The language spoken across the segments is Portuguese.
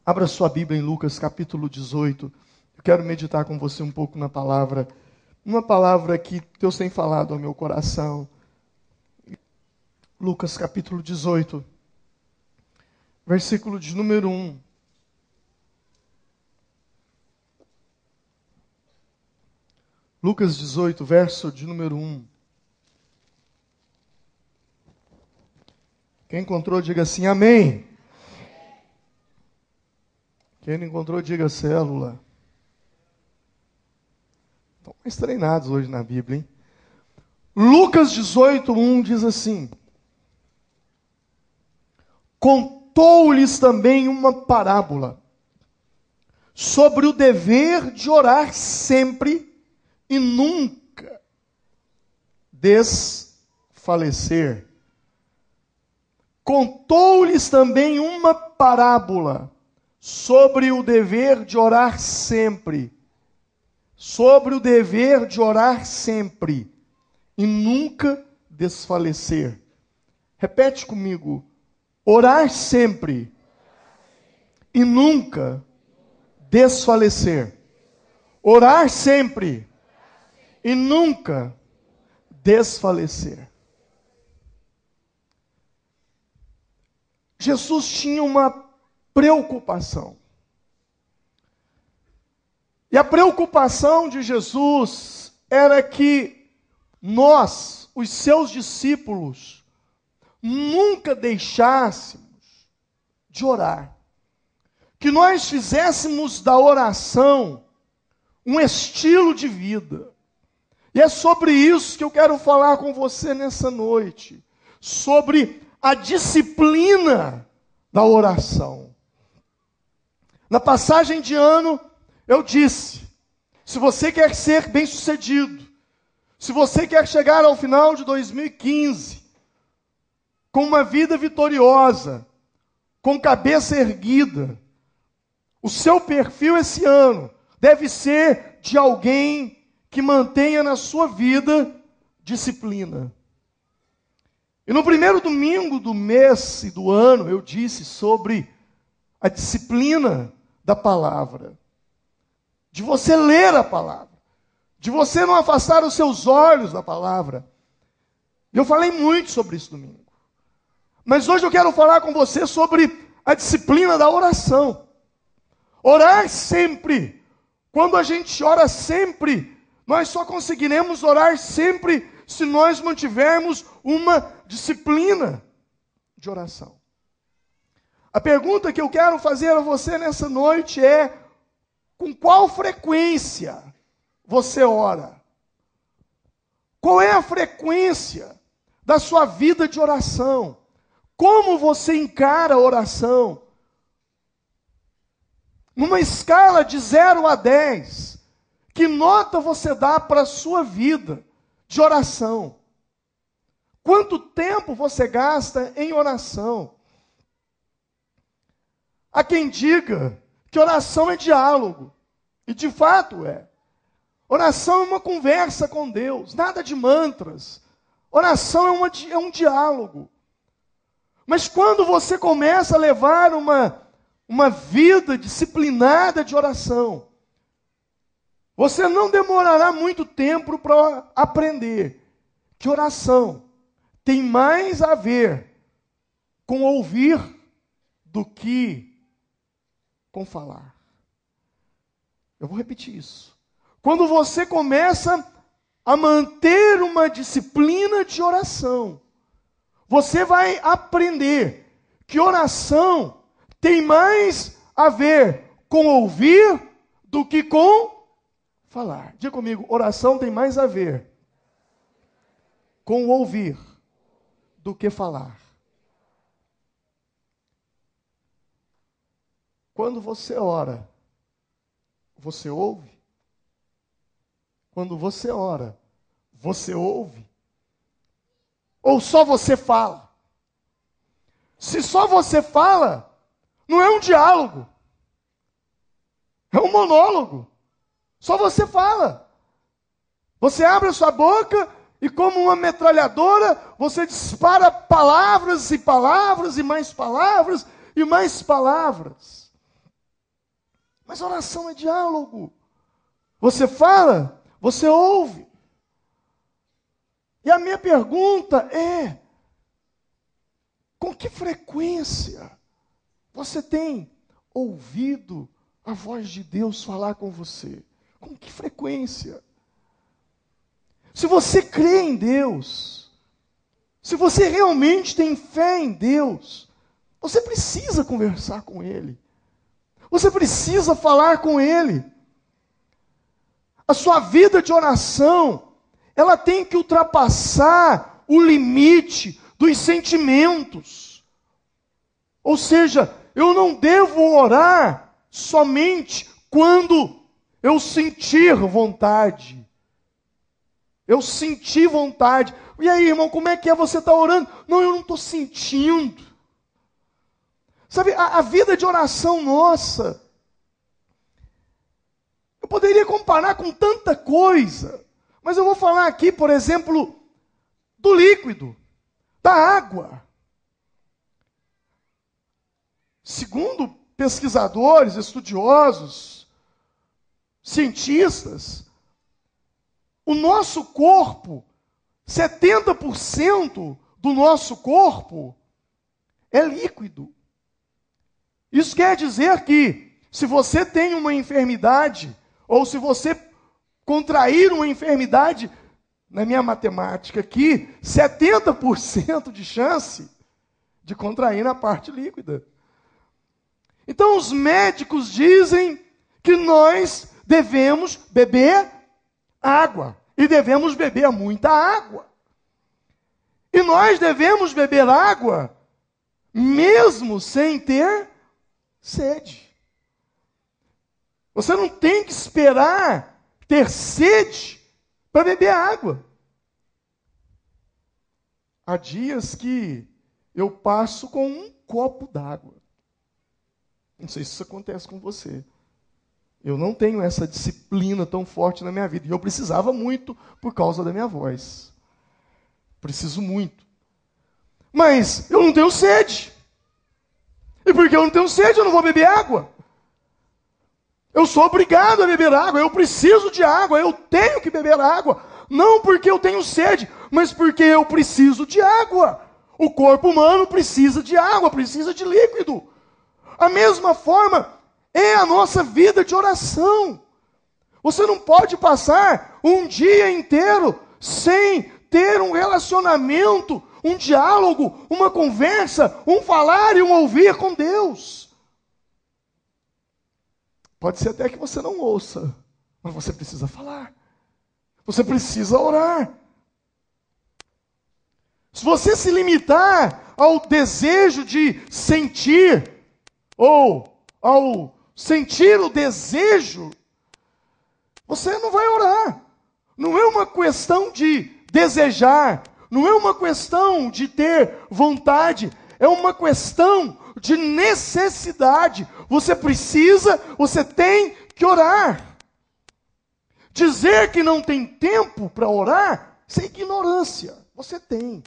Abra sua Bíblia em Lucas capítulo 18. Eu quero meditar com você um pouco na palavra. Uma palavra que Deus tem falado ao meu coração. Lucas capítulo 18. Versículo de número 1. Lucas 18, verso de número 1. Quem encontrou, diga assim, amém. Quem não encontrou, diga célula. Estão mais treinados hoje na Bíblia, hein? Lucas 18, 1 diz assim: contou-lhes também uma parábola sobre o dever de orar sempre e nunca desfalecer. Contou-lhes também uma parábola sobre o dever de orar sempre. Sobre o dever de orar sempre e nunca desfalecer. Repete comigo. Orar sempre e nunca desfalecer. Orar sempre e nunca desfalecer. Jesus tinha uma preocupação. E a preocupação de Jesus era que nós, os seus discípulos, nunca deixássemos de orar. Que nós fizéssemos da oração um estilo de vida. E é sobre isso que eu quero falar com você nessa noite. Sobre a disciplina da oração. Na passagem de ano, eu disse, se você quer ser bem-sucedido, se você quer chegar ao final de 2015 com uma vida vitoriosa, com cabeça erguida, o seu perfil esse ano deve ser de alguém que mantenha na sua vida disciplina. E no primeiro domingo do mês e do ano, eu disse sobre a disciplina da palavra. De você ler a palavra. De você não afastar os seus olhos da palavra. Eu falei muito sobre isso domingo. Mas hoje eu quero falar com você sobre a disciplina da oração. Orar sempre. Quando a gente ora sempre, nós só conseguiremos orar sempre se nós mantivermos uma disciplina de oração. A pergunta que eu quero fazer a você nessa noite é: com qual frequência você ora? Qual é a frequência da sua vida de oração? Como você encara a oração? Numa escala de 0 a 10, que nota você dá para a sua vida de oração? Quanto tempo você gasta em oração? Há quem diga que oração é diálogo. E de fato é. Oração é uma conversa com Deus. Nada de mantras. Oração é um diálogo. Mas quando você começa a levar uma vida disciplinada de oração, você não demorará muito tempo para aprender que oração tem mais a ver com ouvir do que com falar. Eu vou repetir isso. Quando você começa a manter uma disciplina de oração, você vai aprender que oração tem mais a ver com ouvir do que com falar. Diga comigo, oração tem mais a ver com ouvir do que falar. Quando você ora, você ouve? Quando você ora, você ouve? Ou só você fala? Se só você fala, não é um diálogo. É um monólogo. Só você fala. Você abre a sua boca e como uma metralhadora, você dispara palavras e palavras e mais palavras e mais palavras. Mas oração é diálogo. Você fala, você ouve. E a minha pergunta é: com que frequência você tem ouvido a voz de Deus falar com você? Com que frequência? Se você crê em Deus, se você realmente tem fé em Deus, você precisa conversar com Ele. Você precisa falar com Ele. A sua vida de oração, ela tem que ultrapassar o limite dos sentimentos. Ou seja, eu não devo orar somente quando eu sentir vontade. Eu senti vontade. E aí, irmão, como é que é? Você está orando? Não, eu não estou sentindo. Sabe, a vida de oração nossa, eu poderia comparar com tanta coisa, mas eu vou falar aqui, por exemplo, do líquido, da água. Segundo pesquisadores, estudiosos, cientistas, o nosso corpo, 70% do nosso corpo é líquido. Isso quer dizer que, se você tem uma enfermidade, ou se você contrair uma enfermidade, na minha matemática aqui, 70% de chance de contrair na parte líquida. Então, os médicos dizem que nós devemos beber água. E devemos beber muita água. E nós devemos beber água, mesmo sem ter sede. Você não tem que esperar ter sede para beber água. Há dias que eu passo com um copo d'água. Não sei se isso acontece com você. Eu não tenho essa disciplina tão forte na minha vida. E eu precisava muito por causa da minha voz. Preciso muito. Mas eu não tenho sede. E porque eu não tenho sede, eu não vou beber água. Eu sou obrigado a beber água. Eu preciso de água. Eu tenho que beber água. Não porque eu tenho sede, mas porque eu preciso de água. O corpo humano precisa de água, precisa de líquido. A mesma forma é a nossa vida de oração. Você não pode passar um dia inteiro sem ter um relacionamento, um diálogo, uma conversa, um falar e um ouvir com Deus. Pode ser até que você não ouça, mas você precisa falar. Você precisa orar. Se você se limitar ao desejo de sentir, ou ao sentir o desejo, você não vai orar. Não é uma questão de desejar, não é uma questão de ter vontade, é uma questão de necessidade. Você precisa, você tem que orar. Dizer que não tem tempo para orar, isso é ignorância. Você tem.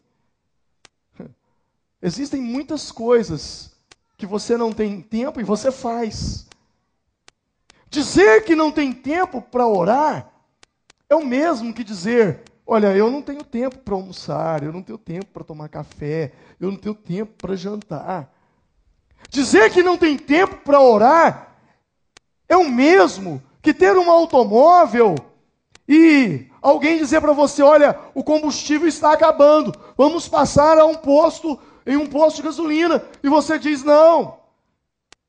Existem muitas coisas que você não tem tempo e você faz. Dizer que não tem tempo para orar é o mesmo que dizer: olha, eu não tenho tempo para almoçar, eu não tenho tempo para tomar café, eu não tenho tempo para jantar. Dizer que não tem tempo para orar é o mesmo que ter um automóvel e alguém dizer para você: olha, o combustível está acabando, vamos passar a em um posto de gasolina. E você diz: não,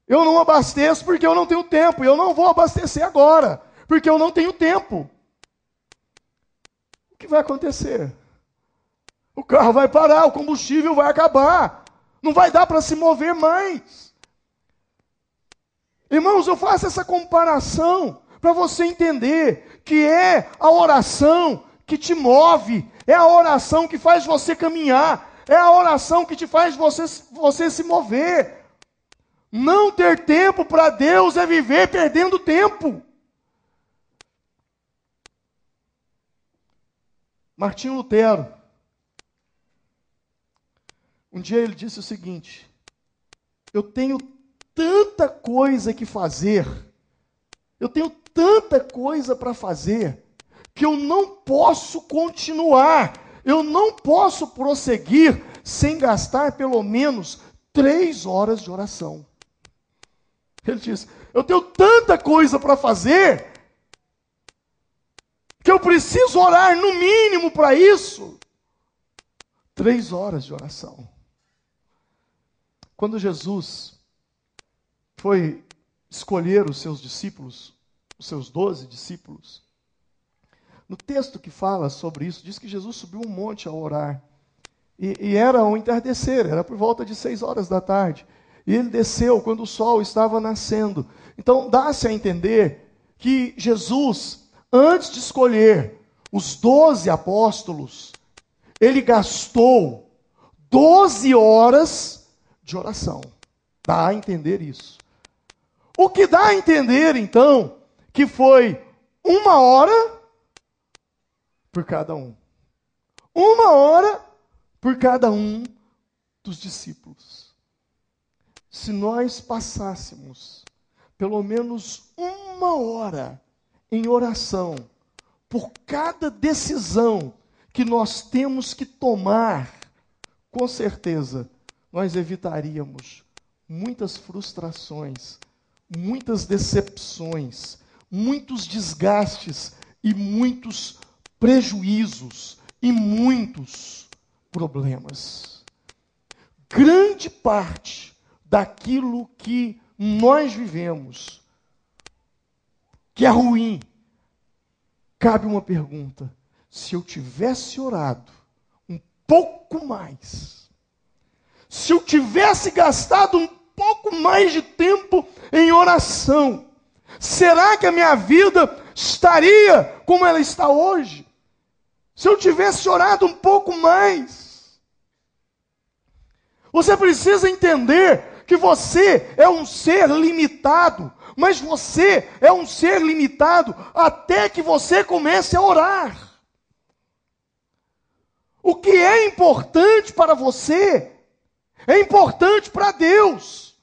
eu não abasteço porque eu não tenho tempo, eu não vou abastecer agora, porque eu não tenho tempo. O que vai acontecer? O carro vai parar, o combustível vai acabar, não vai dar para se mover mais. Irmãos, eu faço essa comparação para você entender que é a oração que te move, é a oração que faz você caminhar, é a oração que te faz você se mover. Não ter tempo para Deus é viver perdendo tempo. Martinho Lutero, um dia ele disse o seguinte: eu tenho tanta coisa que fazer, Eu tenho tanta coisa para fazer que eu não posso continuar. Eu não posso prosseguir sem gastar pelo menos 3 horas de oração. Ele diz, eu tenho tanta coisa para fazer que eu preciso orar no mínimo para isso. 3 horas de oração. Quando Jesus foi escolher os seus discípulos, os seus 12 discípulos, no texto que fala sobre isso, diz que Jesus subiu um monte a orar. E era um entardecer, era por volta de 6 horas da tarde. E ele desceu quando o sol estava nascendo. Então, dá-se a entender que Jesus, antes de escolher os 12 apóstolos, ele gastou 12 horas de oração. Dá a entender isso. O que dá a entender, então, que foi 1 hora por cada um. 1 hora por cada um dos discípulos. Se nós passássemos pelo menos 1 hora em oração por cada decisão que nós temos que tomar, com certeza nós evitaríamos muitas frustrações, muitas decepções, muitos desgastes e muitos prejuízos e muitos problemas. Grande parte daquilo que nós vivemos, que é ruim, cabe uma pergunta: se eu tivesse orado um pouco mais, se eu tivesse gastado um pouco mais de tempo em oração, será que a minha vida estaria como ela está hoje? Se eu tivesse orado um pouco mais. Você precisa entender que você é um ser limitado, mas você é um ser limitado até que você comece a orar. O que é importante para você é importante para Deus.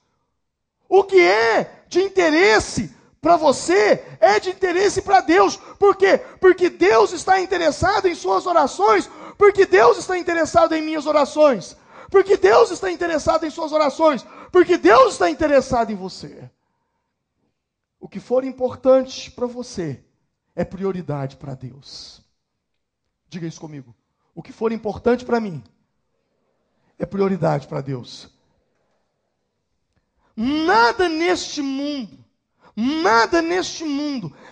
O que é de interesse para você é de interesse para Deus. Por quê? Porque Deus está interessado em suas orações, porque Deus está interessado em minhas orações, porque Deus está interessado em suas orações, porque Deus está interessado em você. O que for importante para você é prioridade para Deus. Diga isso comigo. O que for importante para mim é prioridade para Deus. Nada neste mundo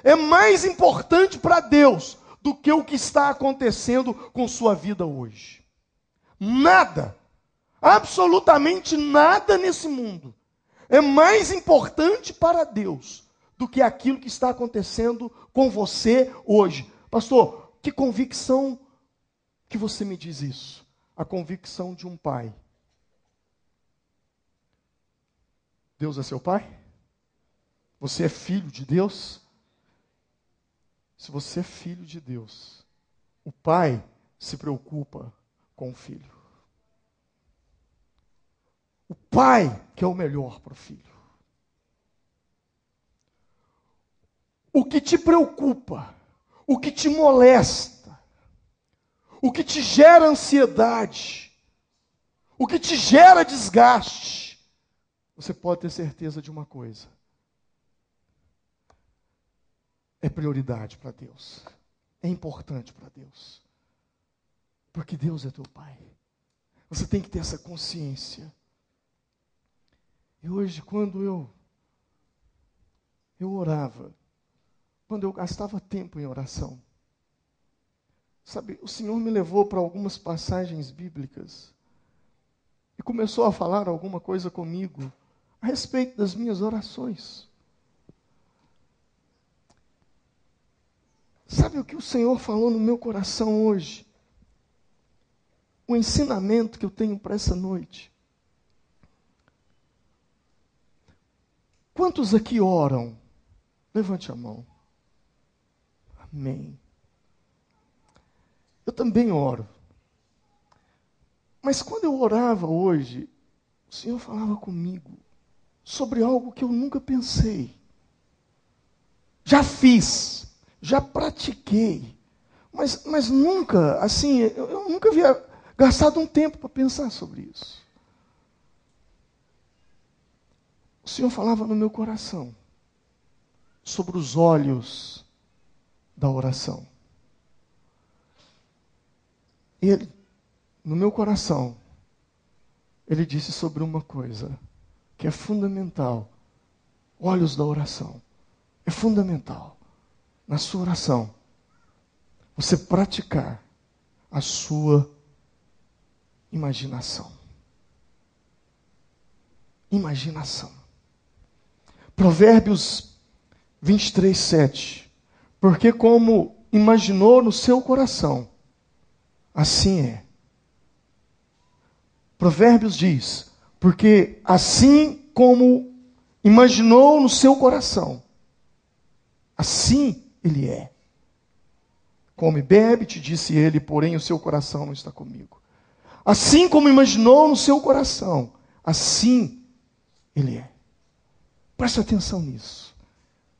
é mais importante para Deus do que o que está acontecendo com sua vida hoje. Nada, absolutamente nada nesse mundo é mais importante para Deus do que aquilo que está acontecendo com você hoje. Pastor, que convicção que você me diz isso? A convicção de um pai. Deus é seu pai? Você é filho de Deus? Se você é filho de Deus, o pai se preocupa com o filho. O pai quer o melhor para o filho. O que te preocupa, o que te molesta, o que te gera ansiedade, o que te gera desgaste, você pode ter certeza de uma coisa: é prioridade para Deus, é importante para Deus, porque Deus é teu pai. Você tem que ter essa consciência. E hoje, quando eu orava, quando eu gastava tempo em oração, sabe, o Senhor me levou para algumas passagens bíblicas e começou a falar alguma coisa comigo a respeito das minhas orações. Sabe o que o Senhor falou no meu coração hoje? O ensinamento que eu tenho para essa noite. Quantos aqui oram? Levante a mão. Amém. Eu também oro. Mas quando eu orava hoje, o Senhor falava comigo sobre algo que eu nunca pensei. Já fiz, já pratiquei, mas nunca, assim, eu nunca havia gastado um tempo para pensar sobre isso. O Senhor falava no meu coração sobre os olhos da oração. E Ele, no meu coração, Ele disse sobre uma coisa que é fundamental. Olhos da oração. É fundamental. Na sua oração, você praticar a sua imaginação. Imaginação. Provérbios 23:7. Porque como imaginou no seu coração, assim é. Provérbios diz, porque assim como imaginou no seu coração, assim ele é. Come e bebe, te disse ele, porém o seu coração não está comigo. Assim como imaginou no seu coração, assim ele é. Preste atenção nisso.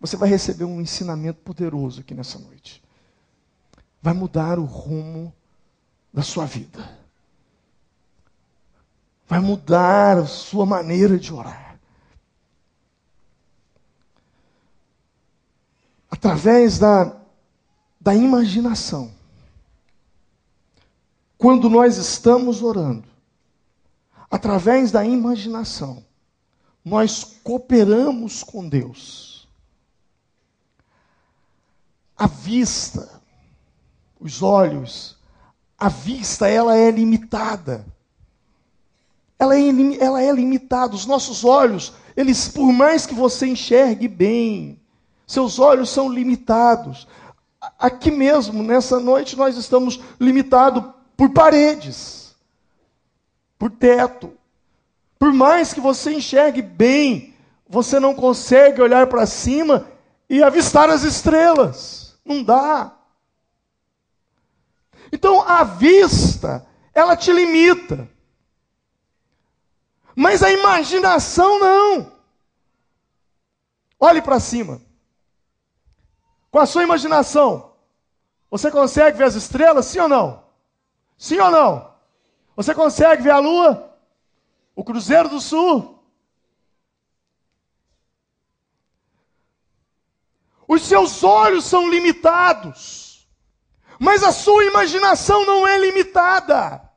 Você vai receber um ensinamento poderoso aqui nessa noite. Vai mudar o rumo da sua vida. Vai mudar a sua maneira de orar. Através da imaginação. Quando nós estamos orando, através da imaginação, nós cooperamos com Deus. A vista, os olhos, a vista, ela é limitada. Ela é limitada. Os nossos olhos, eles, por mais que você enxergue bem, seus olhos são limitados. Aqui mesmo, nessa noite, nós estamos limitados por paredes, por teto. Por mais que você enxergue bem, você não consegue olhar para cima e avistar as estrelas. Não dá. Então, a vista, ela te limita. Mas a imaginação não. Olhe para cima. Com a sua imaginação, você consegue ver as estrelas, sim ou não? Sim ou não? Você consegue ver a lua? O Cruzeiro do Sul? Os seus olhos são limitados, mas a sua imaginação não é limitada.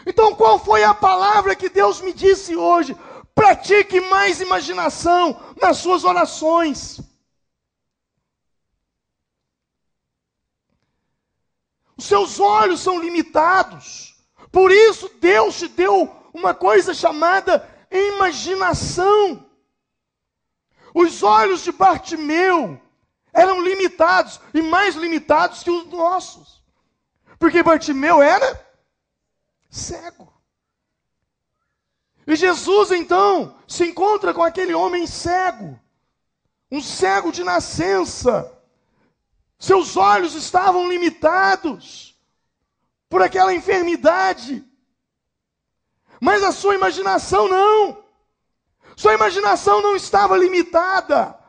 Então, qual foi a palavra que Deus me disse hoje? Pratique mais imaginação nas suas orações. Os seus olhos são limitados. Por isso, Deus te deu uma coisa chamada imaginação. Os olhos de Bartimeu eram limitados, e mais limitados que os nossos. Porque Bartimeu era cego. E Jesus, então, se encontra com aquele homem cego. Um cego de nascença. Seus olhos estavam limitados por aquela enfermidade. Mas a sua imaginação não. Sua imaginação não estava limitada.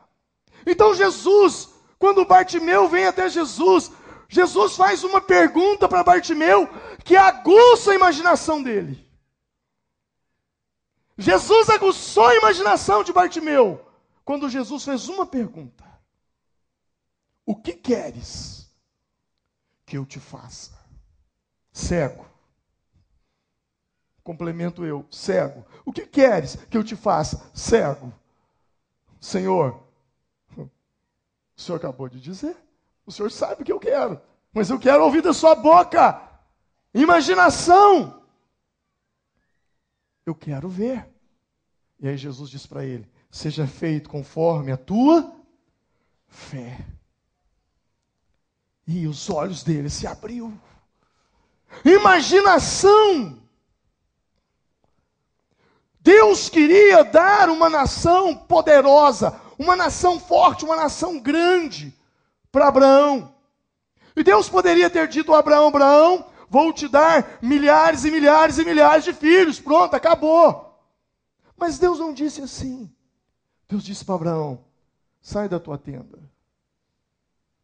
Então Jesus, quando Bartimeu vem até Jesus, Jesus faz uma pergunta para Bartimeu que aguça a imaginação dele. Jesus aguçou a imaginação de Bartimeu quando Jesus fez uma pergunta. O que queres que eu te faça? Cego. Complemento eu, cego. O que queres que eu te faça? Cego. Senhor, o Senhor acabou de dizer. O Senhor sabe o que eu quero. Mas eu quero ouvir da sua boca. Imaginação. Eu quero ver. E aí Jesus diz para ele, seja feito conforme a tua fé. E os olhos dele se abriu. Imaginação. Deus queria dar uma nação poderosa, uma nação forte, uma nação grande para Abraão. E Deus poderia ter dito a Abraão, Abraão, vou te dar milhares e milhares e milhares de filhos. Pronto, acabou. Mas Deus não disse assim. Deus disse para Abraão, sai da tua tenda.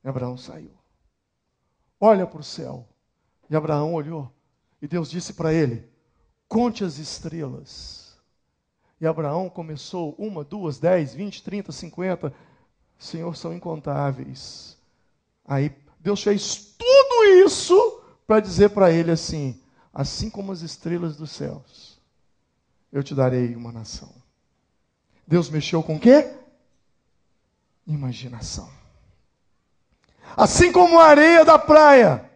E Abraão saiu. Olha para o céu. E Abraão olhou. E Deus disse para ele, conte as estrelas. E Abraão começou 1, 2, 10, 20, 30, 50. Senhor, são incontáveis. Aí Deus fez tudo isso para dizer para ele assim, assim como as estrelas dos céus, eu te darei uma nação. Deus mexeu com o quê? Imaginação. Assim como a areia da praia,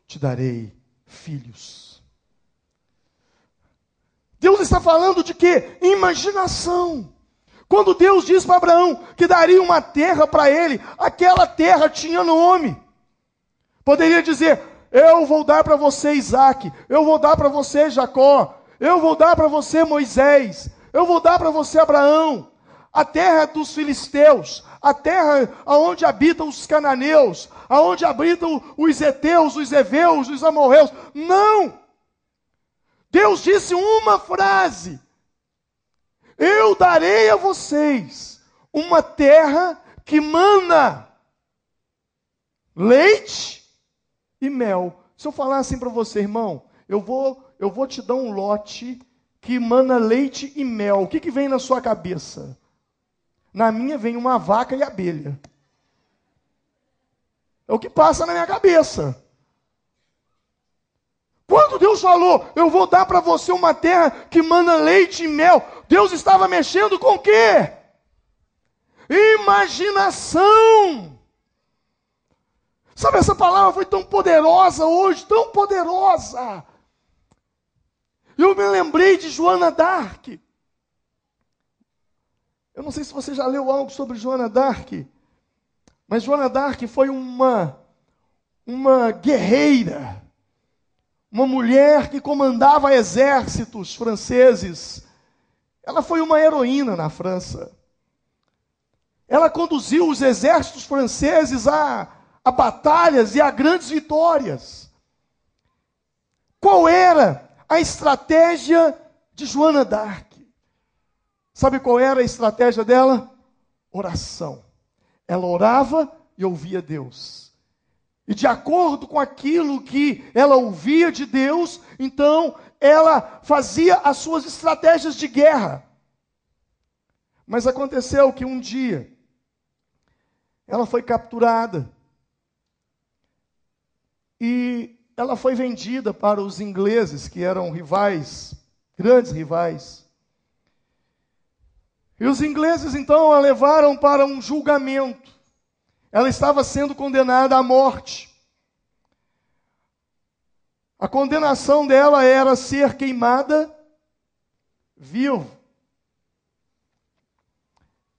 te darei filhos. Deus está falando de quê? Imaginação. Quando Deus diz para Abraão que daria uma terra para ele, aquela terra tinha nome. Poderia dizer, eu vou dar para você Isaac, eu vou dar para você Jacó, eu vou dar para você Moisés, eu vou dar para você Abraão. A terra dos filisteus, a terra onde habitam os cananeus, onde habitam os heteus, os heveus, os amorreus. Não! Deus disse uma frase: eu darei a vocês uma terra que mana leite e mel. Se eu falar assim para você, irmão, eu vou te dar um lote que mana leite e mel. O que vem na sua cabeça? Na minha vem uma vaca e abelha. É o que passa na minha cabeça. Quando Deus falou, eu vou dar para você uma terra que mana leite e mel, Deus estava mexendo com o quê? Imaginação. Sabe, essa palavra foi tão poderosa hoje, tão poderosa. Eu me lembrei de Joana d'Arc. Eu não sei se você já leu algo sobre Joana d'Arc, mas Joana d'Arc foi uma guerreira, uma mulher que comandava exércitos franceses. Ela foi uma heroína na França. Ela conduziu os exércitos franceses a batalhas e a grandes vitórias. Qual era a estratégia de Joana d'Arc? Sabe qual era a estratégia dela? Oração. Ela orava e ouvia Deus. E de acordo com aquilo que ela ouvia de Deus, então ela fazia as suas estratégias de guerra. Mas aconteceu que um dia ela foi capturada e ela foi vendida para os ingleses, que eram rivais, grandes rivais. E os ingleses então a levaram para um julgamento. Ela estava sendo condenada à morte. A condenação dela era ser queimada viva.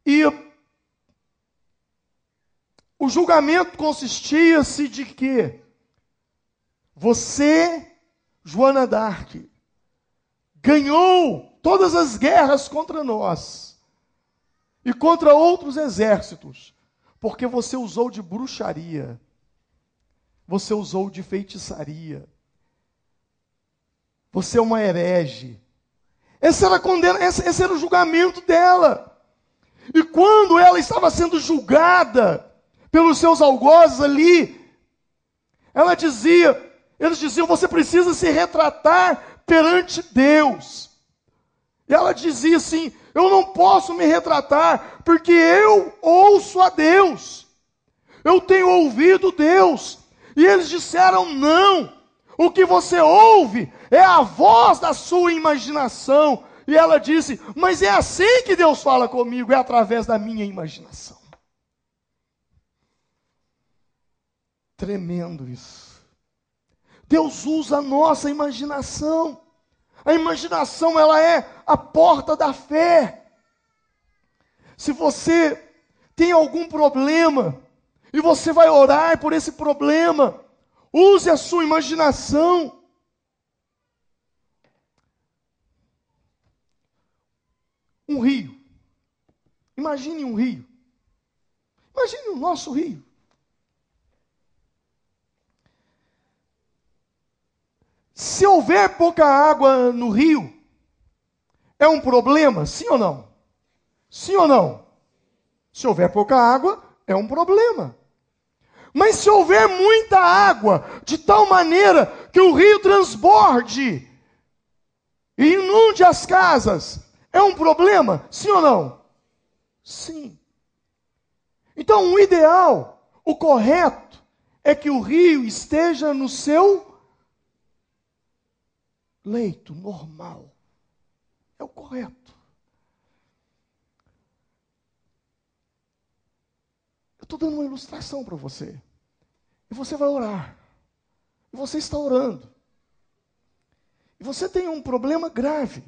E o julgamento consistia-se de quê? Você, Joana d'Arc, ganhou todas as guerras contra nós e contra outros exércitos, porque você usou de bruxaria, você usou de feitiçaria, você é uma herege. Esse era o julgamento dela. E quando ela estava sendo julgada pelos seus algozes ali, eles diziam, você precisa se retratar perante Deus. E ela dizia assim, eu não posso me retratar, porque eu ouço a Deus. Eu tenho ouvido Deus. E eles disseram, não. O que você ouve é a voz da sua imaginação. E ela disse, mas é assim que Deus fala comigo, é através da minha imaginação. Tremendo isso. Deus usa a nossa imaginação. A imaginação, ela é a porta da fé. Se você tem algum problema, e você vai orar por esse problema, use a sua imaginação. Um rio. Imagine um rio. Imagine o nosso rio. Se houver pouca água no rio, é um problema, sim ou não? Sim ou não? Se houver pouca água, é um problema. Mas se houver muita água, de tal maneira que o rio transborde e inunde as casas, é um problema? Sim ou não? Sim. Então, o ideal, o correto, é que o rio esteja no seu leito normal. É o correto. Eu estou dando uma ilustração para você. E você vai orar. E você está orando. E você tem um problema grave.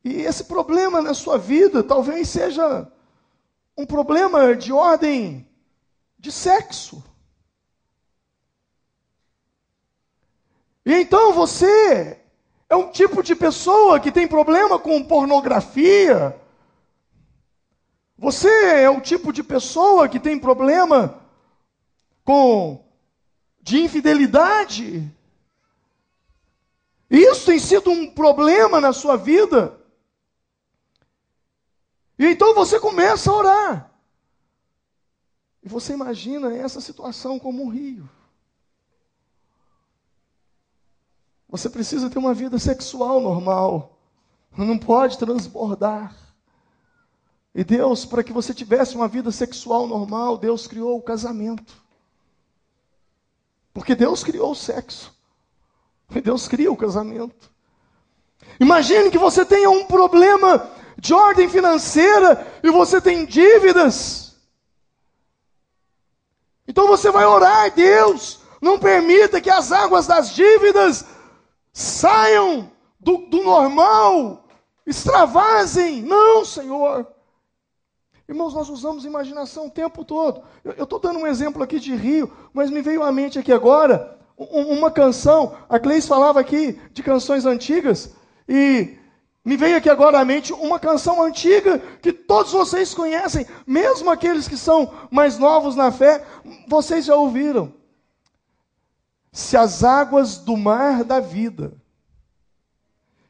E esse problema na sua vida talvez seja um problema de ordem de sexo. E então você é um tipo de pessoa que tem problema com pornografia. Você é um tipo de pessoa que tem problema de infidelidade. Isso tem sido um problema na sua vida. E então você começa a orar. E você imagina essa situação como um rio. Você precisa ter uma vida sexual normal. Não pode transbordar. E Deus, para que você tivesse uma vida sexual normal, Deus criou o casamento. Porque Deus criou o sexo. E Deus cria o casamento. Imagine que você tenha um problema de ordem financeira e você tem dívidas. Então você vai orar, Deus, não permita que as águas das dívidas saiam do normal, extravasem. Não, Senhor. Irmãos, nós usamos imaginação o tempo todo. Eu estou dando um exemplo aqui de rio, mas me veio à mente aqui agora uma canção. A Cleis falava aqui de canções antigas, e me veio aqui agora à mente uma canção antiga que todos vocês conhecem, mesmo aqueles que são mais novos na fé, vocês já ouviram. Se as águas do mar da vida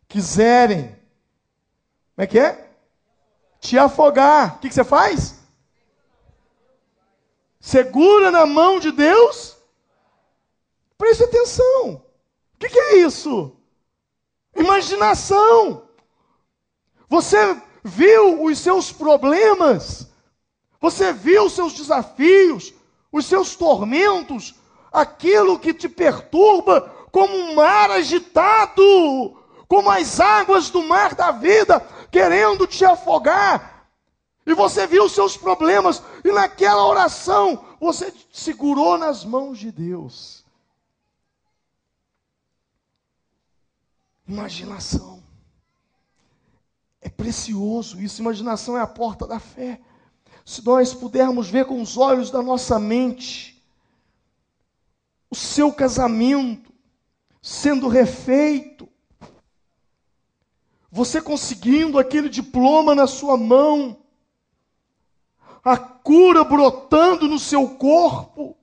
quiserem, como é que é? Te afogar, o que você faz? Segura na mão de Deus. Preste atenção. O que é isso? Imaginação. Você viu os seus problemas, você viu os seus desafios, os seus tormentos, aquilo que te perturba como um mar agitado, como as águas do mar da vida, querendo te afogar. E você viu os seus problemas, e naquela oração, você segurou nas mãos de Deus. Imaginação. É precioso isso. Imaginação é a porta da fé. Se nós pudermos ver com os olhos da nossa mente o seu casamento sendo refeito, você conseguindo aquele diploma na sua mão, a cura brotando no seu corpo.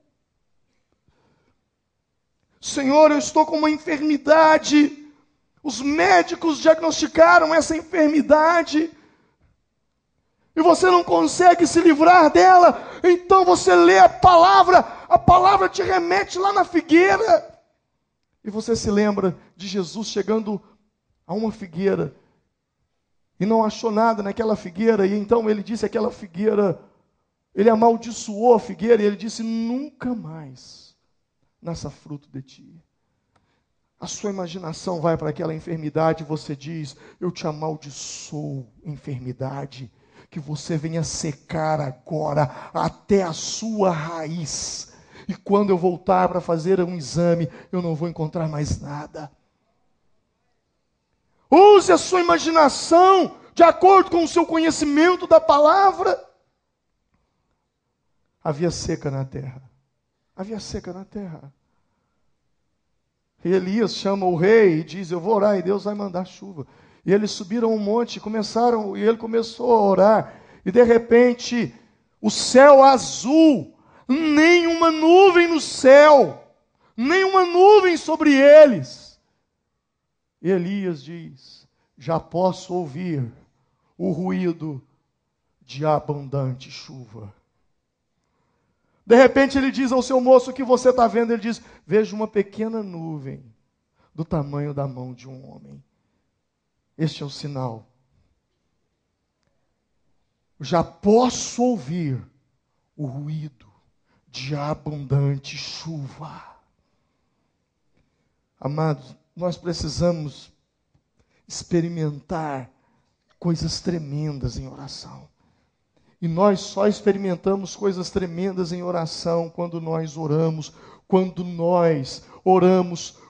Senhor, eu estou com uma enfermidade. Os médicos diagnosticaram essa enfermidade. E você não consegue se livrar dela. Então você lê a palavra te remete lá na figueira. E você se lembra de Jesus chegando a uma figueira e não achou nada naquela figueira, e então ele disse aquela figueira, ele amaldiçoou a figueira, e ele disse: nunca mais nasça fruto de ti. A sua imaginação vai para aquela enfermidade, e você diz: eu te amaldiçoo, enfermidade, que você venha secar agora até a sua raiz, e quando eu voltar para fazer um exame, eu não vou encontrar mais nada. Use a sua imaginação de acordo com o seu conhecimento da palavra. Havia seca na terra. Havia seca na terra. E Elias chama o rei e diz: eu vou orar e Deus vai mandar chuva. E eles subiram um monte e ele começou a orar. E de repente, o céu azul, nenhuma nuvem no céu, nenhuma nuvem sobre eles. E Elias diz: já posso ouvir o ruído de abundante chuva. De repente ele diz ao seu moço: o que você está vendo? Ele diz: vejo uma pequena nuvem do tamanho da mão de um homem. Este é o sinal. Já posso ouvir o ruído de abundante chuva. Amados, nós precisamos experimentar coisas tremendas em oração. E nós só experimentamos coisas tremendas em oração quando nós oramos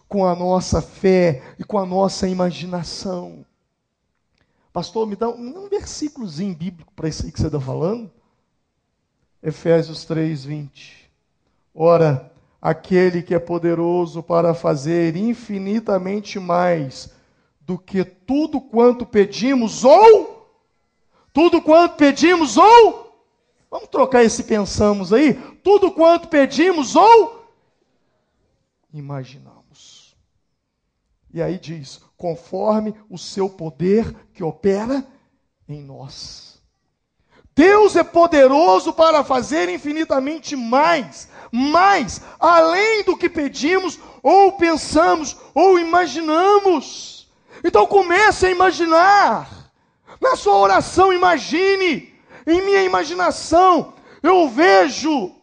com a nossa fé e com a nossa imaginação. Pastor, me dá um versículozinho bíblico para isso aí que você está falando. Efésios 3:20. Ora, aquele que é poderoso para fazer infinitamente mais do que tudo quanto pedimos ou... Vamos trocar esse pensamos aí. Tudo quanto pedimos ou imaginamos. E aí diz: conforme o seu poder que opera em nós. Deus é poderoso para fazer infinitamente mais, além do que pedimos, ou pensamos, ou imaginamos. Então comece a imaginar. Na sua oração, imagine. Em minha imaginação, eu vejo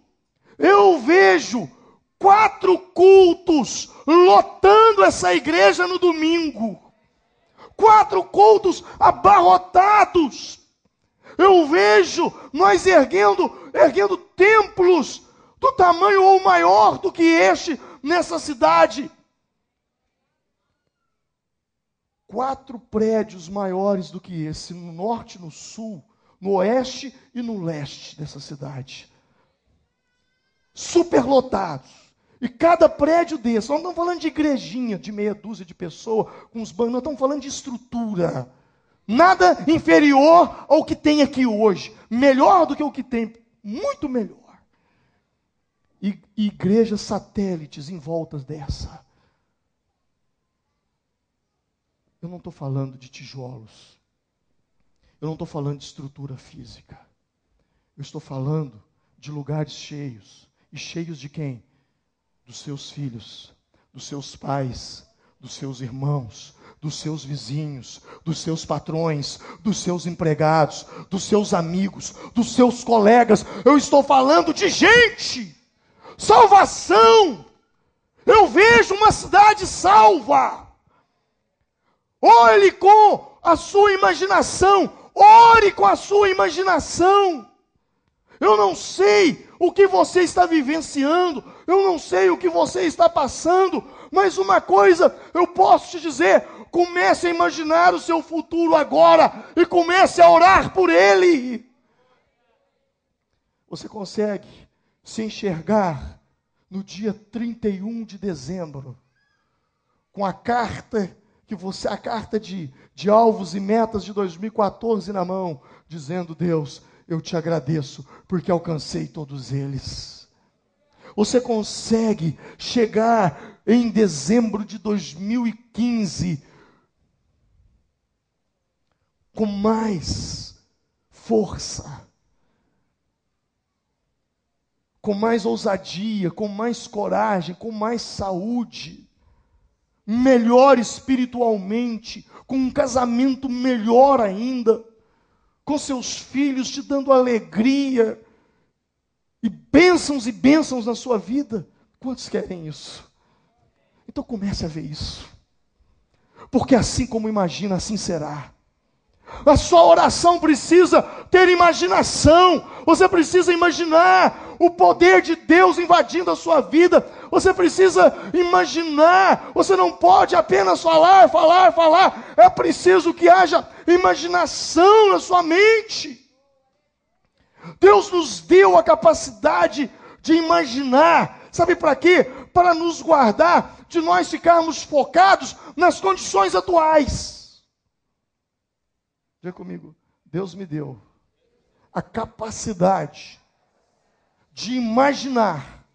4 cultos lotando essa igreja no domingo. 4 cultos abarrotados. Eu vejo nós erguendo templos do tamanho ou maior do que este nessa cidade. 4 prédios maiores do que esse, no norte, no sul, no oeste e no leste dessa cidade. Superlotados. E cada prédio desse, nós não estamos falando de igrejinha, de meia dúzia de pessoas, com os bancos, nós estamos falando de estrutura. Nada inferior ao que tem aqui hoje. Melhor do que o que tem, muito melhor. E igrejas satélites em volta dessa. Eu não estou falando de tijolos. Eu não estou falando de estrutura física. Eu estou falando de lugares cheios. E cheios de quem? Dos seus filhos, dos seus pais, dos seus irmãos, dos seus vizinhos, dos seus patrões, dos seus empregados, dos seus amigos, dos seus colegas. Eu estou falando de gente. Salvação. Eu vejo uma cidade salva. Olhe com a sua imaginação. Ore com a sua imaginação. Eu não sei o que você está vivenciando, eu não sei o que você está passando, mas uma coisa eu posso te dizer: comece a imaginar o seu futuro agora e comece a orar por ele. Você consegue se enxergar no dia 31 de dezembro, com a carta de alvos e metas de 2014 na mão, dizendo: Deus, eu te agradeço porque alcancei todos eles. Você consegue chegar em dezembro de 2015 com mais força, com mais ousadia, com mais coragem, com mais saúde, melhor espiritualmente, com um casamento melhor ainda, com seus filhos te dando alegria e bênçãos na sua vida. Quantos querem isso? Então comece a ver isso, porque assim como imagina, assim será. A sua oração precisa ter imaginação. Você precisa imaginar o poder de Deus invadindo a sua vida. Você precisa imaginar. Você não pode apenas falar. É preciso que haja imaginação na sua mente. Deus nos deu a capacidade de imaginar. Sabe para quê? Para nos guardar de nós ficarmos focados nas condições atuais. Diga comigo: Deus me deu a capacidade de imaginar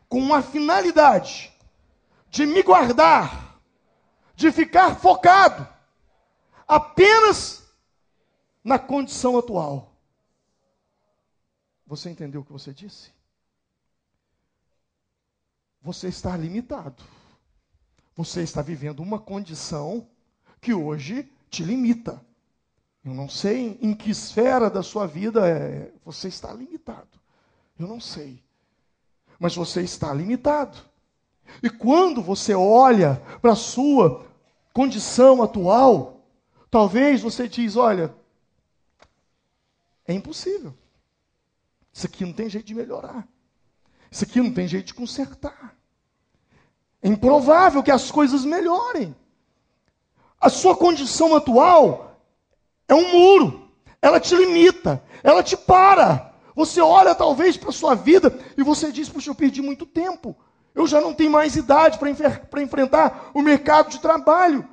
com uma finalidade de me guardar, de ficar focado apenas na condição atual. Você entendeu o que você disse? Você está limitado. Você está vivendo uma condição que hoje te limita. Eu não sei em que esfera da sua vida você está limitado. Eu não sei. Mas você está limitado. E quando você olha para a sua condição atual, talvez você diz, olha, é impossível. Isso aqui não tem jeito de melhorar. Isso aqui não tem jeito de consertar. É improvável que as coisas melhorem. A sua condição atual é um muro. Ela te limita. Ela te para. Você olha talvez para a sua vida e você diz, puxa, eu perdi muito tempo. Eu já não tenho mais idade para enfrentar o mercado de trabalho.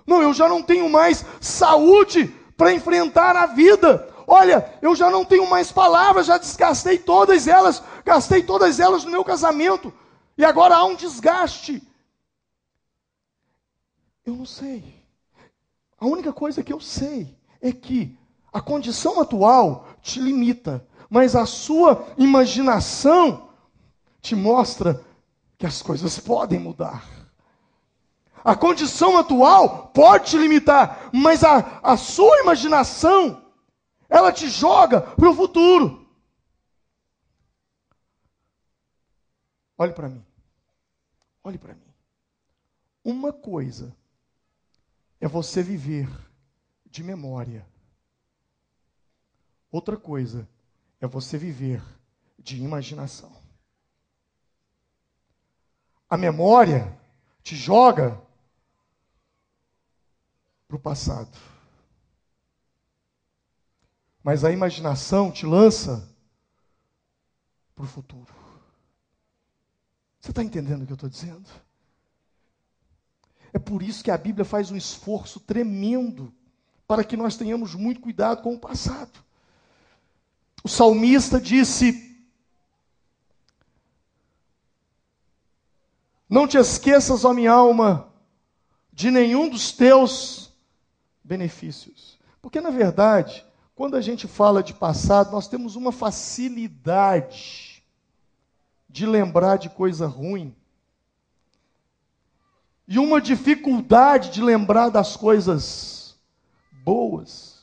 Não, eu já não tenho mais saúde para enfrentar a vida. Olha, eu já não tenho mais palavras, já desgastei todas elas, gastei todas elas no meu casamento. E agora há um desgaste. Eu não sei. A única coisa que eu sei é que a condição atual te limita, mas a sua imaginação te mostra que as coisas podem mudar. A condição atual pode te limitar, mas a sua imaginação, ela te joga para o futuro. Olhe para mim. Olhe para mim. Uma coisa é você viver de memória. Outra coisa é você viver de imaginação. A memória te joga para o passado. Mas a imaginação te lança para o futuro. Você está entendendo o que eu estou dizendo? É por isso que a Bíblia faz um esforço tremendo para que nós tenhamos muito cuidado com o passado. O salmista disse: não te esqueças, ó minha alma, de nenhum dos teus benefícios. Porque, na verdade, quando a gente fala de passado, nós temos uma facilidade de lembrar de coisa ruim e uma dificuldade de lembrar das coisas boas.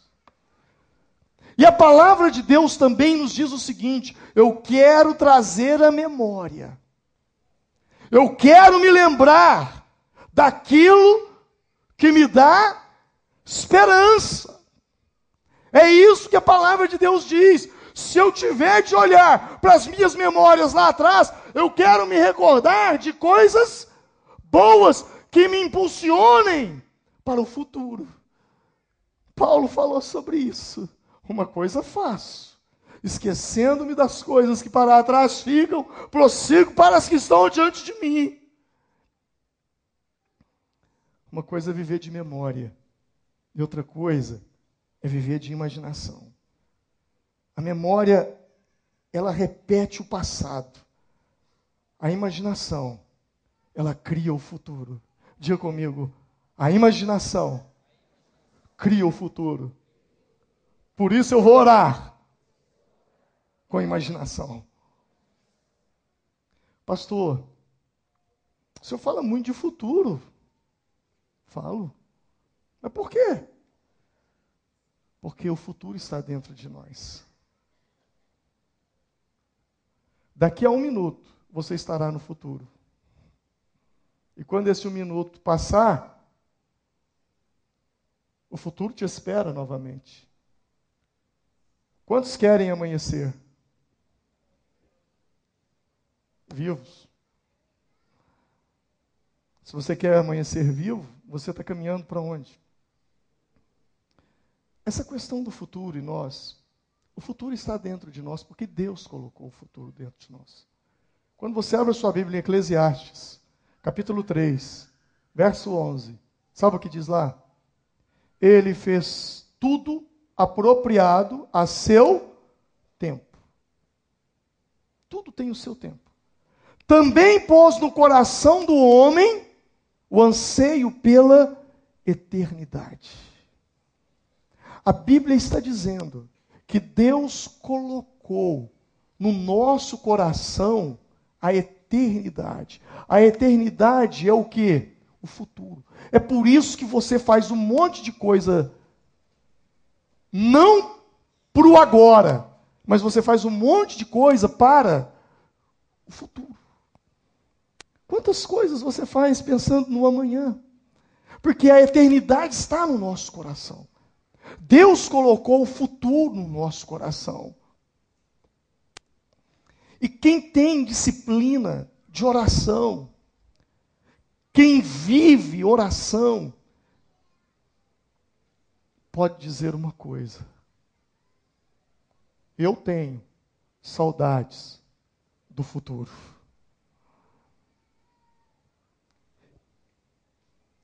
E a palavra de Deus também nos diz o seguinte: eu quero trazer à memória, eu quero me lembrar daquilo que me dá esperança. É isso que a palavra de Deus diz. Se eu tiver de olhar para as minhas memórias lá atrás, eu quero me recordar de coisas boas que me impulsionem para o futuro. Paulo falou sobre isso. Uma coisa faço, esquecendo-me das coisas que para trás ficam, prossigo para as que estão diante de mim. Uma coisa é viver de memória, e outra coisa é viver de imaginação. A memória, ela repete o passado. A imaginação, ela cria o futuro. Diga comigo, a imaginação cria o futuro. Por isso eu vou orar com imaginação. Pastor, o senhor fala muito de futuro. Falo. Mas por quê? Porque o futuro está dentro de nós. Daqui a 1 minuto, você estará no futuro. E quando esse 1 minuto passar, o futuro te espera novamente. Quantos querem amanhecer? Vivos. Se você quer amanhecer vivo, você está caminhando para onde? Essa questão do futuro em nós, o futuro está dentro de nós, porque Deus colocou o futuro dentro de nós. Quando você abre a sua Bíblia em Eclesiastes, capítulo 3, verso 11, sabe o que diz lá? Ele fez tudo apropriado a seu tempo. Tudo tem o seu tempo. Também pôs no coração do homem o anseio pela eternidade. A Bíblia está dizendo que Deus colocou no nosso coração a eternidade. A eternidade é o quê? O futuro. É por isso que você faz um monte de coisa, não para o agora, mas você faz um monte de coisa para o futuro. Quantas coisas você faz pensando no amanhã? Porque a eternidade está no nosso coração. Deus colocou o futuro no nosso coração. E quem tem disciplina de oração, quem vive oração, pode dizer uma coisa: eu tenho saudades do futuro.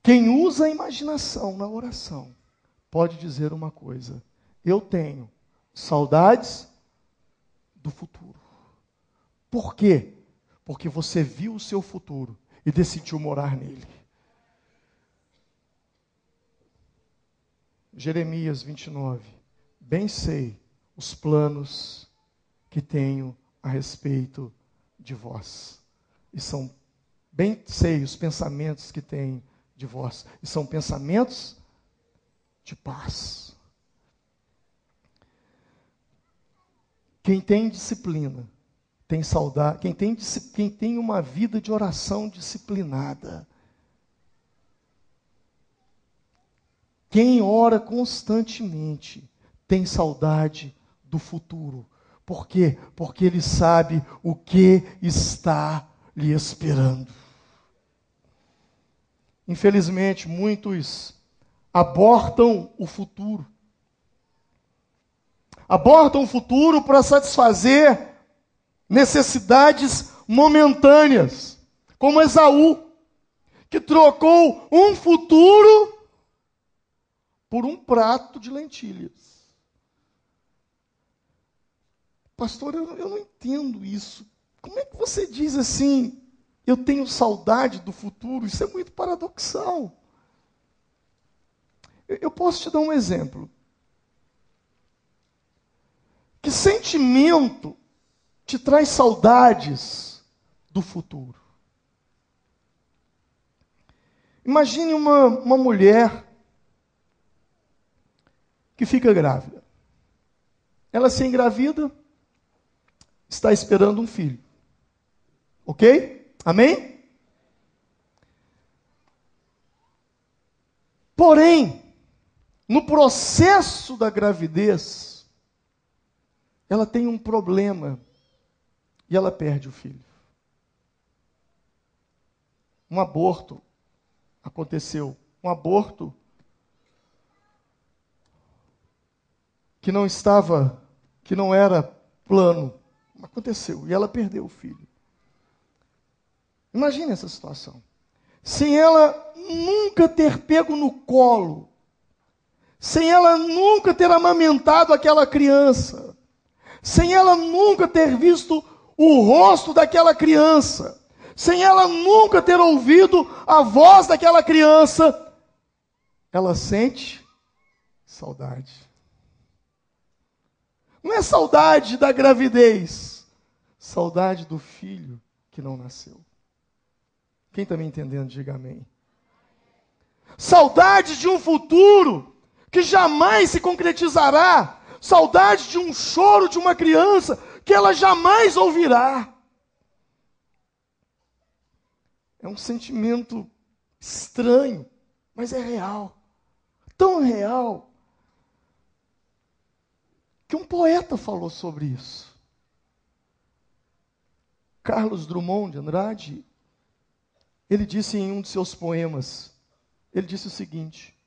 Quem usa a imaginação na oração, pode dizer uma coisa: eu tenho saudades do futuro. Por quê? Porque você viu o seu futuro e decidiu morar nele. Jeremias 29. Bem sei os planos que tenho a respeito de vós. E são, bem sei os pensamentos que tenho de vós. E são pensamentos de paz. Quem tem disciplina, tem saudade. Quem tem uma vida de oração disciplinada, quem ora constantemente, tem saudade do futuro. Por quê? Porque ele sabe o que está lhe esperando. Infelizmente, muitos abortam o futuro. Abortam o futuro para satisfazer necessidades momentâneas, como Esaú, que trocou um futuro por um prato de lentilhas. Pastor, eu não entendo isso. Como é que você diz assim, eu tenho saudade do futuro? Isso é muito paradoxal. Eu posso te dar um exemplo. Que sentimento te traz saudades do futuro? Imagine uma mulher que fica grávida. Ela se engravida, está esperando um filho. Ok? Amém? Porém, no processo da gravidez, ela tem um problema e ela perde o filho. Um aborto aconteceu. Um aborto que não era plano. Aconteceu. E ela perdeu o filho. Imagine essa situação. Sem ela nunca ter pego no colo, sem ela nunca ter amamentado aquela criança, sem ela nunca ter visto o rosto daquela criança, sem ela nunca ter ouvido a voz daquela criança, ela sente saudade. Não é saudade da gravidez, saudade do filho que não nasceu. Quem está me entendendo, diga amém. Saudade de um futuro que jamais se concretizará. Saudade de um choro de uma criança que ela jamais ouvirá. É um sentimento estranho, mas é real. Tão real que um poeta falou sobre isso. Carlos Drummond de Andrade, ele disse em um de seus poemas, ele disse o seguinte: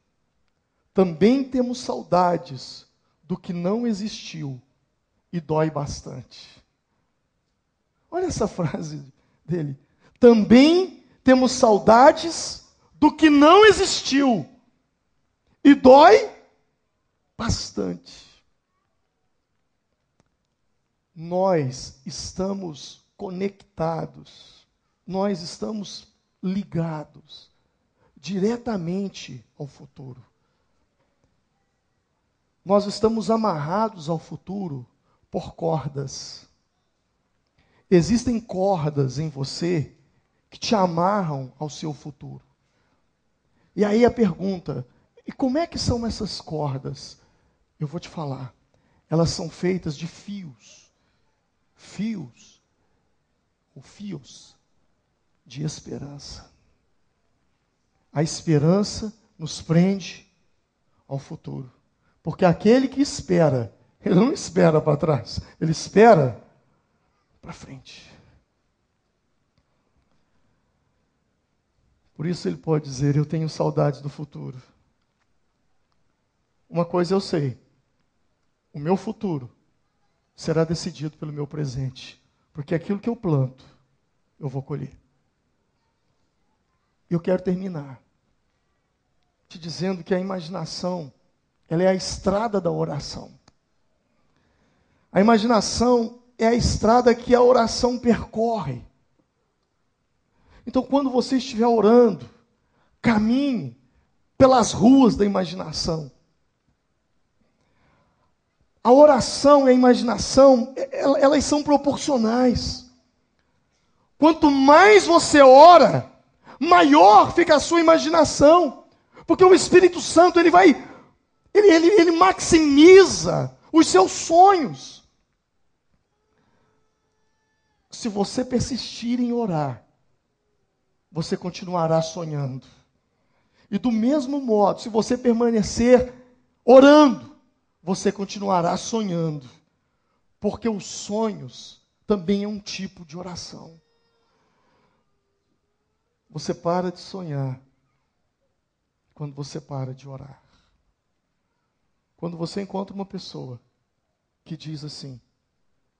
também temos saudades do que não existiu e dói bastante. Olha essa frase dele. Também temos saudades do que não existiu e dói bastante. Nós estamos conectados, nós estamos ligados diretamente ao futuro. Nós estamos amarrados ao futuro por cordas. Existem cordas em você que te amarram ao seu futuro. E aí a pergunta, e como é que são essas cordas? Eu vou te falar. Elas são feitas de fios. Fios de esperança. A esperança nos prende ao futuro. Porque aquele que espera, ele não espera para trás, ele espera para frente. Por isso ele pode dizer, eu tenho saudades do futuro. Uma coisa eu sei, o meu futuro será decidido pelo meu presente. Porque aquilo que eu planto, eu vou colher. Eu quero terminar te dizendo que a imaginação, ela é a estrada da oração. A imaginação é a estrada que a oração percorre. Então, quando você estiver orando, caminhe pelas ruas da imaginação. A oração e a imaginação, elas são proporcionais. Quanto mais você ora, maior fica a sua imaginação. Porque o Espírito Santo, ele maximiza os seus sonhos. Se você persistir em orar, você continuará sonhando. E do mesmo modo, se você permanecer orando, você continuará sonhando. Porque os sonhos também é um tipo de oração. Você para de sonhar quando você para de orar. Quando você encontra uma pessoa que diz assim,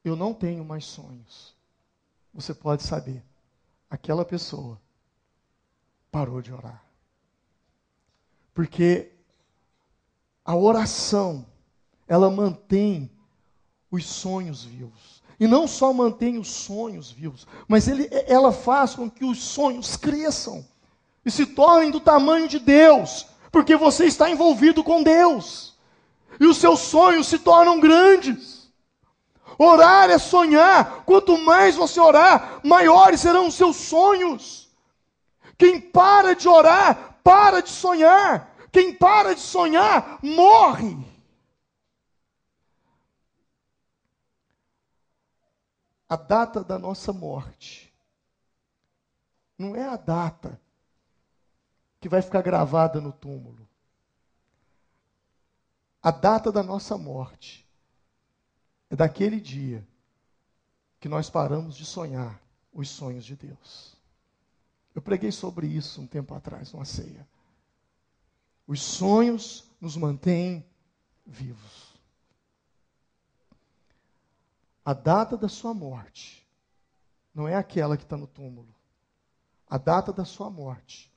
eu não tenho mais sonhos, você pode saber, aquela pessoa parou de orar. Porque a oração, ela mantém os sonhos vivos. E não só mantém os sonhos vivos, mas ela faz com que os sonhos cresçam e se tornem do tamanho de Deus, porque você está envolvido com Deus. E os seus sonhos se tornam grandes. Orar é sonhar. Quanto mais você orar, maiores serão os seus sonhos. Quem para de orar, para de sonhar. Quem para de sonhar, morre. A data da nossa morte não é a data que vai ficar gravada no túmulo. A data da nossa morte é daquele dia que nós paramos de sonhar os sonhos de Deus. Eu preguei sobre isso um tempo atrás, numa ceia. Os sonhos nos mantêm vivos. A data da sua morte não é aquela que está no túmulo. A data da sua morte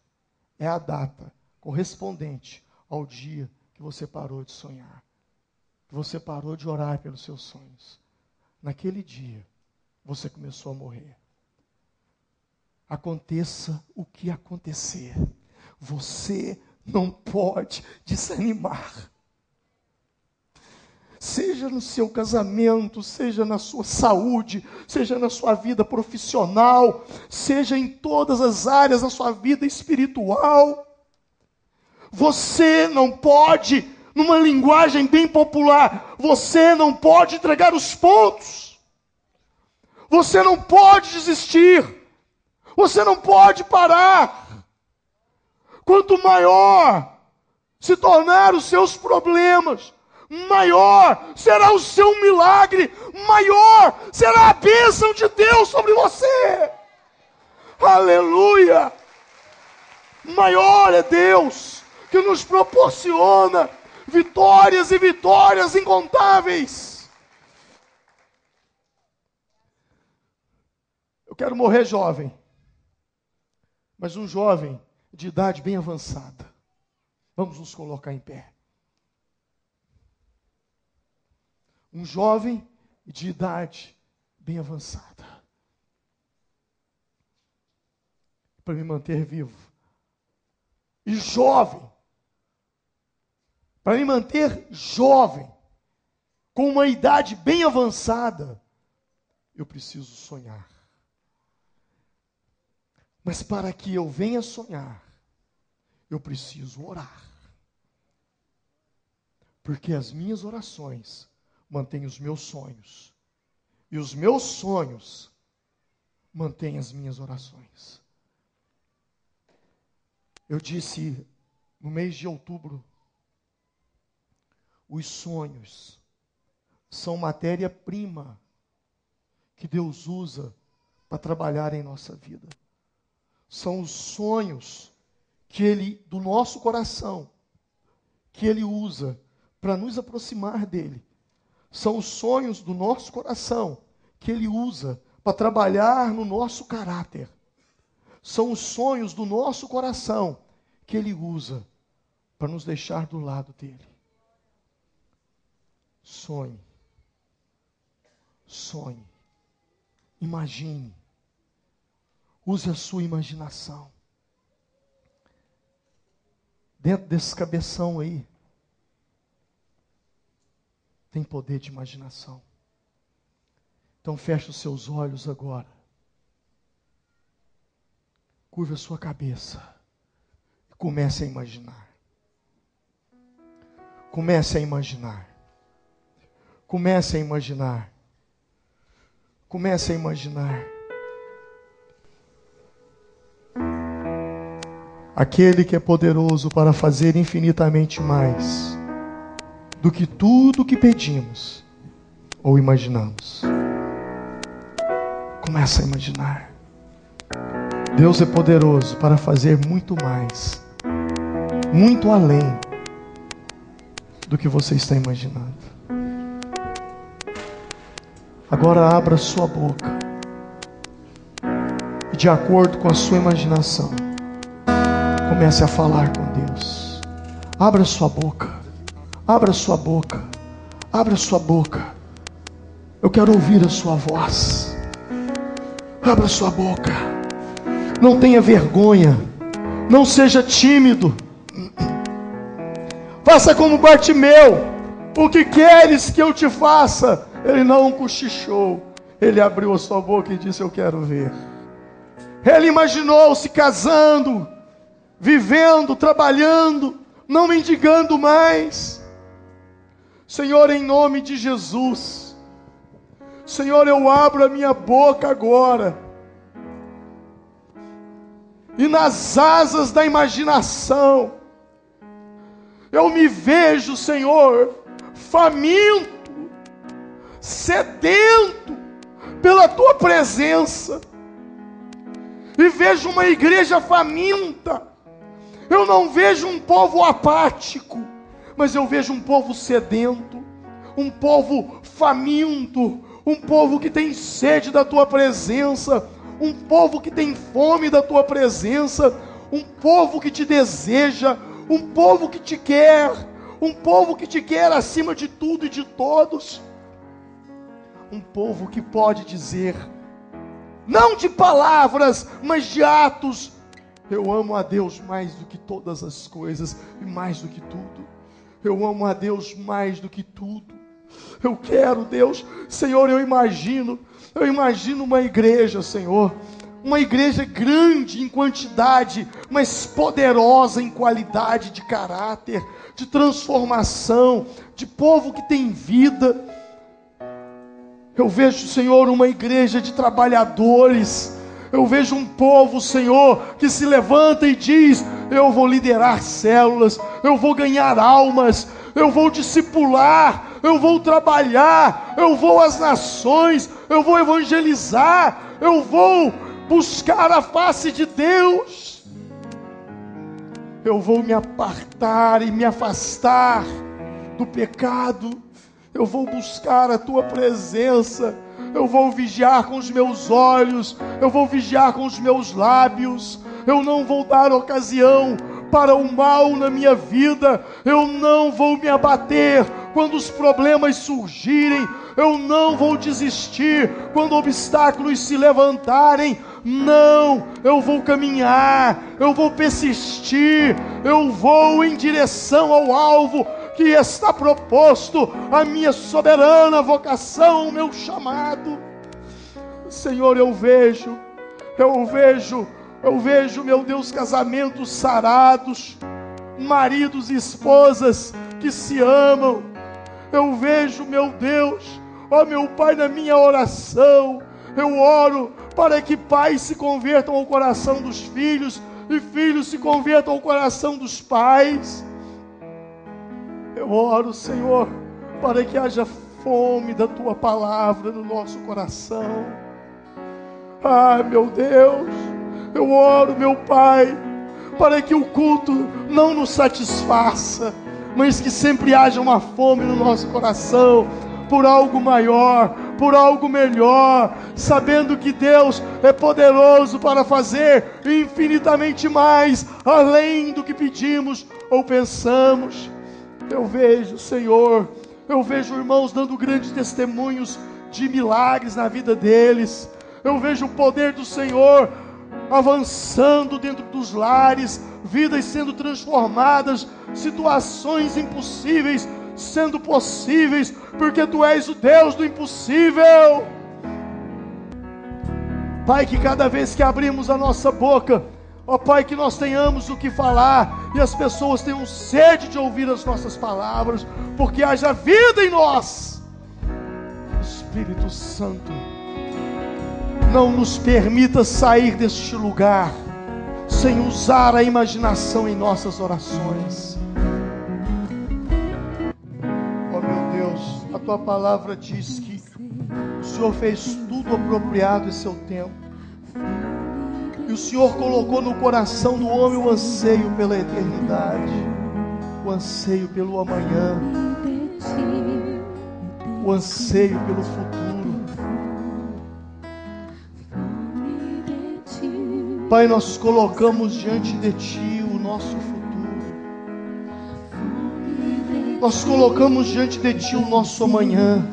é a data correspondente ao dia que você parou de sonhar, que você parou de orar pelos seus sonhos. Naquele dia, você começou a morrer. Aconteça o que acontecer, você não pode desanimar. Seja no seu casamento, seja na sua saúde, seja na sua vida profissional, seja em todas as áreas da sua vida espiritual. Você não pode, numa linguagem bem popular, você não pode entregar os pontos. Você não pode desistir. Você não pode parar. Quanto maior se tornar os seus problemas, maior será o seu milagre, maior será a bênção de Deus sobre você. Aleluia! Maior é Deus que nos proporciona vitórias e vitórias incontáveis. Eu quero morrer jovem, mas um jovem de idade bem avançada. Vamos nos colocar em pé. Um jovem de idade bem avançada. Para me manter vivo. E jovem. para me manter jovem, com uma idade bem avançada, eu preciso sonhar. Mas para que eu venha sonhar, eu preciso orar. Porque as minhas orações mantêm os meus sonhos. E os meus sonhos mantêm as minhas orações. Eu disse no mês de outubro, os sonhos são matéria-prima que Deus usa para trabalhar em nossa vida. São os sonhos que Ele, do nosso coração, que Ele usa para nos aproximar dEle. São os sonhos do nosso coração que Ele usa para trabalhar no nosso caráter. São os sonhos do nosso coração que Ele usa para nos deixar do lado dEle. Sonhe. Sonhe. Imagine. Use a sua imaginação. Dentro desse cabeção aí, tem poder de imaginação. Então feche os seus olhos agora. Curva a sua cabeça. E comece a imaginar. Comece a imaginar. Comece a imaginar. Comece a imaginar. Aquele que é poderoso para fazer infinitamente mais do que tudo que pedimos ou imaginamos. Começa a imaginar. Deus é poderoso para fazer muito mais, muito além do que você está imaginando. Agora abra sua boca e, de acordo com a sua imaginação, comece a falar com Deus. Abra sua boca. Abra sua boca. Abra sua boca. Eu quero ouvir a sua voz. Abra sua boca. Não tenha vergonha. Não seja tímido. Faça como Bartimeu. O que queres que eu te faça? Ele não cochichou. Ele abriu a sua boca e disse: eu quero ver. Ele imaginou se casando, vivendo, trabalhando, não mendigando mais. Senhor, em nome de Jesus, Senhor, eu abro a minha boca agora, e nas asas da imaginação, eu me vejo, Senhor, faminto, sedento pela Tua presença, e vejo uma igreja faminta. Eu não vejo um povo apático, mas eu vejo um povo sedento, um povo faminto, um povo que tem sede da Tua presença, um povo que tem fome da Tua presença, um povo que Te deseja, um povo que Te quer, um povo que Te quer acima de tudo e de todos, um povo que pode dizer, não de palavras, mas de atos: eu amo a Deus mais do que todas as coisas e mais do que tudo. Eu amo a Deus mais do que tudo. Eu quero, Deus, Senhor, eu imagino uma igreja, Senhor, uma igreja grande em quantidade, mas poderosa em qualidade de caráter, de transformação, de povo que tem vida. Eu vejo, Senhor, uma igreja de trabalhadores. Eu vejo um povo, Senhor, que se levanta e diz: eu vou liderar células, eu vou ganhar almas, eu vou discipular, eu vou trabalhar, eu vou às nações, eu vou evangelizar, eu vou buscar a face de Deus. Eu vou me apartar e me afastar do pecado. Eu vou buscar a Tua presença. Eu vou vigiar com os meus olhos. Eu vou vigiar com os meus lábios. Eu não vou dar ocasião para o mal na minha vida. Eu não vou me abater quando os problemas surgirem. Eu não vou desistir quando obstáculos se levantarem. Não, eu vou caminhar, eu vou persistir, eu vou em direção ao alvo que está proposto a minha soberana vocação, o meu chamado. Senhor, eu vejo, meu Deus, casamentos sarados, maridos e esposas que se amam. Eu vejo, meu Deus, ó meu Pai, na minha oração, eu oro para que pais se convertam ao coração dos filhos e filhos se convertam ao coração dos pais. Eu oro, Senhor, para que haja fome da Tua palavra no nosso coração. Ah, meu Deus, eu oro, meu Pai, para que o culto não nos satisfaça, mas que sempre haja uma fome no nosso coração por algo maior, por algo melhor, sabendo que Deus é poderoso para fazer infinitamente mais, além do que pedimos ou pensamos. Eu vejo, Senhor, eu vejo irmãos dando grandes testemunhos de milagres na vida deles. Eu vejo o poder do Senhor avançando dentro dos lares, vidas sendo transformadas, situações impossíveis sendo possíveis, porque Tu és o Deus do impossível. Pai, que cada vez que abrimos a nossa boca, ó Pai, que nós tenhamos o que falar e as pessoas tenham sede de ouvir as nossas palavras, porque haja vida em nós. Espírito Santo, não nos permita sair deste lugar sem usar a imaginação em nossas orações. Oh meu Deus, a Tua palavra diz que o Senhor fez tudo apropriado em seu tempo. E o Senhor colocou no coração do homem o anseio pela eternidade, o anseio pelo amanhã, o anseio pelo futuro. Pai, nós colocamos diante de Ti o nosso futuro. Nós colocamos diante de Ti o nosso amanhã.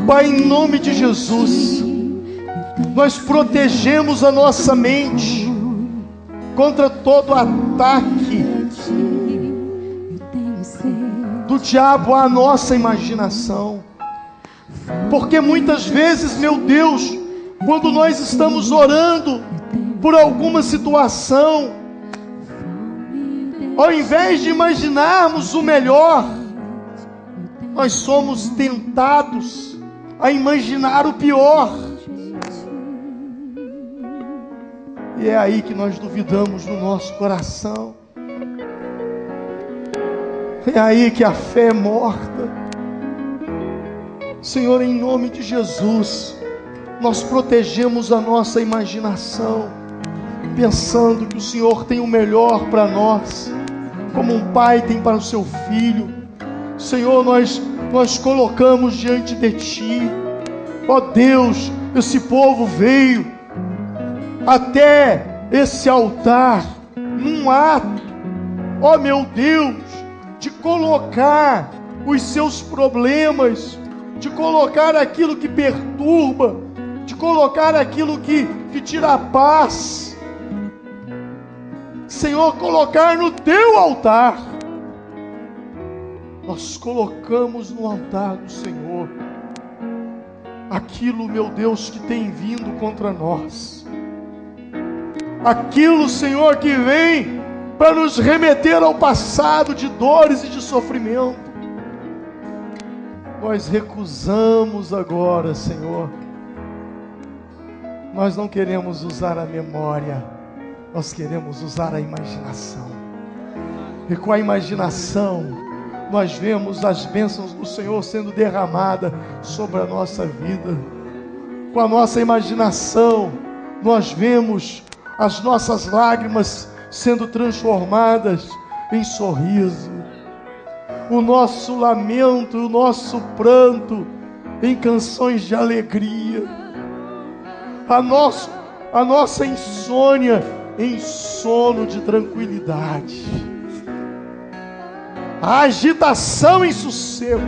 Pai, em nome de Jesus, nós protegemos a nossa mente contra todo ataque do diabo à nossa imaginação. Porque muitas vezes, meu Deus, quando nós estamos orando por alguma situação, ao invés de imaginarmos o melhor, nós somos tentados a imaginar o pior. E é aí que nós duvidamos no nosso coração. É aí que a fé é morta. Senhor, em nome de Jesus, nós protegemos a nossa imaginação, pensando que o Senhor tem o melhor para nós, como um pai tem para o seu filho. Senhor, nós colocamos diante de Ti, ó Deus, esse povo veio até esse altar, num ato, ó meu Deus, de colocar os seus problemas, de colocar aquilo que perturba, de colocar aquilo que tira a paz, Senhor, colocar no Teu altar. Nós colocamos no altar do Senhor aquilo, meu Deus, que tem vindo contra nós, aquilo, Senhor, que vem para nos remeter ao passado de dores e de sofrimento. Nós recusamos agora, Senhor. Nós não queremos usar a memória, nós queremos usar a imaginação. E com a imaginação, nós vemos as bênçãos do Senhor sendo derramadas sobre a nossa vida. Com a nossa imaginação, nós vemos as nossas lágrimas sendo transformadas em sorriso, o nosso lamento, o nosso pranto em canções de alegria, a nossa insônia em sono de tranquilidade, a agitação em sossego.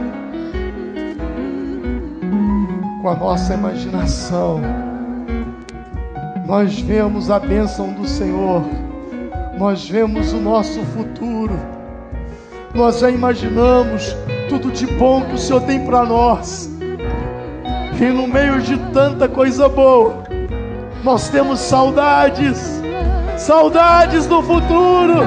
Com a nossa imaginação, nós vemos a bênção do Senhor nós vemos o nosso futuro, nós já imaginamos tudo de bom que o Senhor tem para nós, e no meio de tanta coisa boa, nós temos saudades do futuro.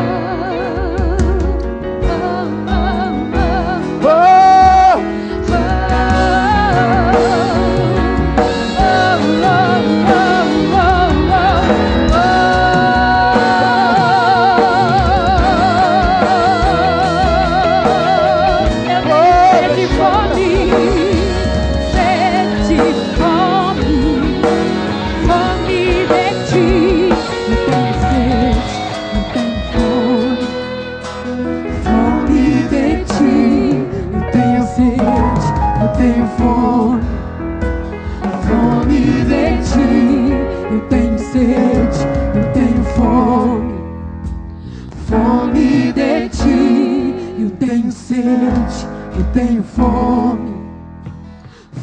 Tenho fome,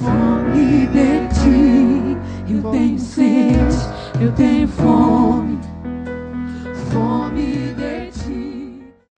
fome de ti, eu tenho sede, eu tenho